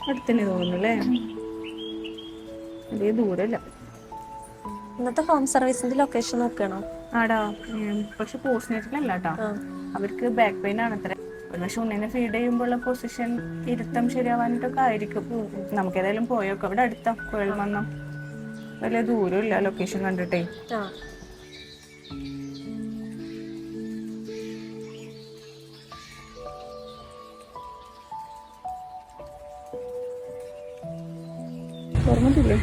അടുത്തന്നെ തോന്നുന്നു അല്ലേ, വലിയ ദൂരമില്ല. ഇന്നത്തെ ഹോം സർവീസിന്റെ ലൊക്കേഷൻ നോക്കണോ? ആടാ, പക്ഷെ പോസ്റ്റ്നേറ്റിലല്ല കേട്ടോ, അവർക്ക് ബാക്ക് പെയിൻ ആണ് അത്ര. പക്ഷെ ഉണ്ണിനെ ഫീഡ് ചെയ്യുമ്പോഴുള്ള പൊസിഷൻ ഇരുത്തം ശരിയാവാനായിട്ടൊക്കെ ആയിരിക്കും. നമുക്ക് ഏതായാലും പോയൊക്കെ. ഇവിടെ അടുത്താ കുഴൽമന്നം, വലിയ ദൂരമില്ല ലൊക്കേഷൻ കണ്ടിട്ടേ. ഓർമ്മയില്ലേ?